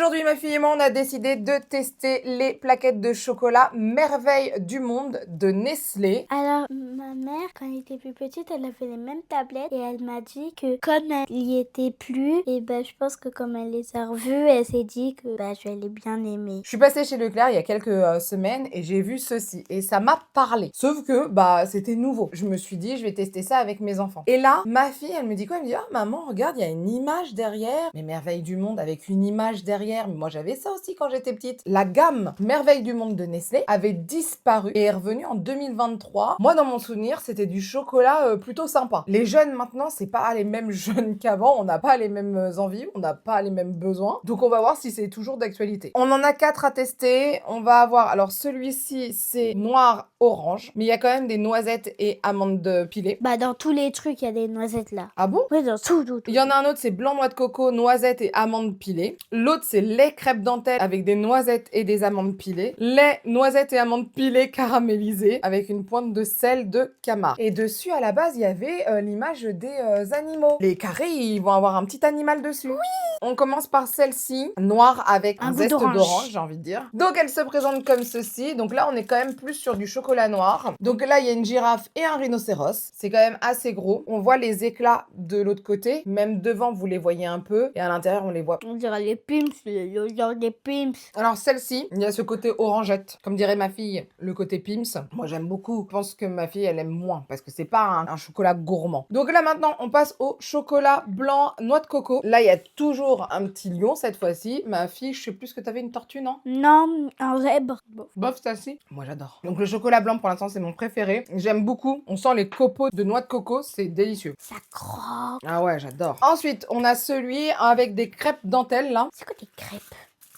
Aujourd'hui, ma fille et moi, on a décidé de tester les plaquettes de chocolat Merveille du Monde de Nestlé. Alors, ma mère, quand elle était plus petite, elle avait les mêmes tablettes et elle m'a dit que comme elle y était plus, et ben je pense que comme elle les a revues, elle s'est dit que je vais les bien aimer. Je suis passée chez Leclerc il y a quelques semaines et j'ai vu ceci et ça m'a parlé. Sauf que c'était nouveau. Je me suis dit je vais tester ça avec mes enfants. Et là, ma fille, elle me dit quoi? Elle me dit "Ah maman, regarde, il y a une image derrière. Mais Merveille du Monde avec une image derrière. Mais moi j'avais ça aussi quand j'étais petite." La gamme Merveille du Monde de Nestlé avait disparu et est revenue en 2023. Moi dans mon souvenir, c'était du chocolat plutôt sympa. Les jeunes maintenant, c'est pas les mêmes jeunes qu'avant, on n'a pas les mêmes envies, on n'a pas les mêmes besoins. Donc on va voir si c'est toujours d'actualité. On en a 4 à tester. On va avoir, alors celui-ci c'est noir orange, mais il y a quand même des noisettes et amandes pilées. Dans tous les trucs, il y a des noisettes là. Ah bon? Oui, dans tout. Il y en a un autre, c'est blanc noix de coco, noisettes et amandes pilées. L'autre, c'est lait crêpe dentelle avec des noisettes et des amandes pilées. Lait, noisettes et amandes pilées caramélisées avec une pointe de sel de Camargue. Et dessus, à la base, il y avait l'image des animaux. Les carrés, ils vont avoir un petit animal dessus. Oui! On commence par celle-ci, noire avec un goût zeste d'orange. d'orange, j'ai envie de dire. Donc, elle se présente comme ceci. Donc là, on est quand même plus sur du chocolat noir. Donc là, il y a une girafe et un rhinocéros. C'est quand même assez gros. On voit les éclats de l'autre côté. Même devant, vous les voyez un peu. Et à l'intérieur, on les voit. On dirait les Pimps, genre des Pimps. Alors celle-ci, il y a ce côté orangette. Comme dirait ma fille, le côté Pim's. Moi, j'aime beaucoup. Je pense que ma fille, elle aime moins. Parce que c'est pas un chocolat gourmand. Donc là, maintenant, on passe au chocolat blanc noix de coco. Là, il y a toujours un petit lion cette fois-ci. Ma fille, je sais plus que t'avais une tortue, non? Non, un zèbre. Bof, celle-ci. Moi, j'adore. Donc le chocolat blanc, pour l'instant, c'est mon préféré. J'aime beaucoup. On sent les copeaux de noix de coco. C'est délicieux. Ça croque. Ah ouais, j'adore. Ensuite, on a celui avec des crêpes dentelles, là. C'est quoi des crêpes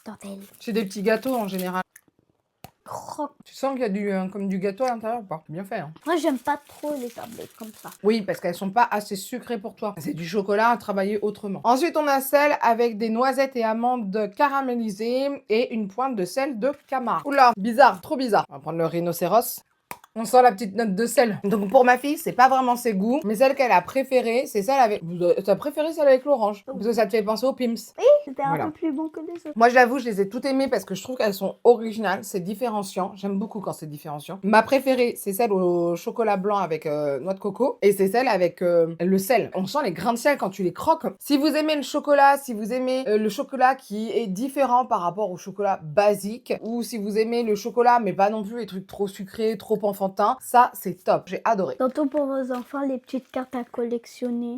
dentelles? C'est des petits gâteaux, en général. Croque. Tu sens qu'il y a comme du gâteau à l'intérieur ou pas? Bien fait, hein. Moi, j'aime pas trop les tablettes comme ça. Oui, parce qu'elles sont pas assez sucrées pour toi. C'est du chocolat à travailler autrement. Ensuite, on a celle avec des noisettes et amandes caramélisées et une pointe de sel de Camargue. Oula, bizarre, trop bizarre. On va prendre le rhinocéros. On sent la petite note de sel. Donc pour ma fille, c'est pas vraiment ses goûts, mais celle qu'elle a préférée, c'est celle avec... T'as préféré celle avec l'orange? Parce que ça te fait penser aux Pim's. C'était Voilà. un peu plus bon que les autres. Moi, je l'avoue, je les ai toutes aimées parce que je trouve qu'elles sont originales, c'est différenciant. J'aime beaucoup quand c'est différenciant. Ma préférée, c'est celle au chocolat blanc avec noix de coco. Et c'est celle avec le sel. On sent les grains de sel quand tu les croques. Si vous aimez le chocolat, si vous aimez le chocolat qui est différent par rapport au chocolat basique, ou si vous aimez le chocolat, mais pas non plus les trucs trop sucrés, trop enfantin, ça, c'est top. J'ai adoré. Surtout pour vos enfants, les petites cartes à collectionner.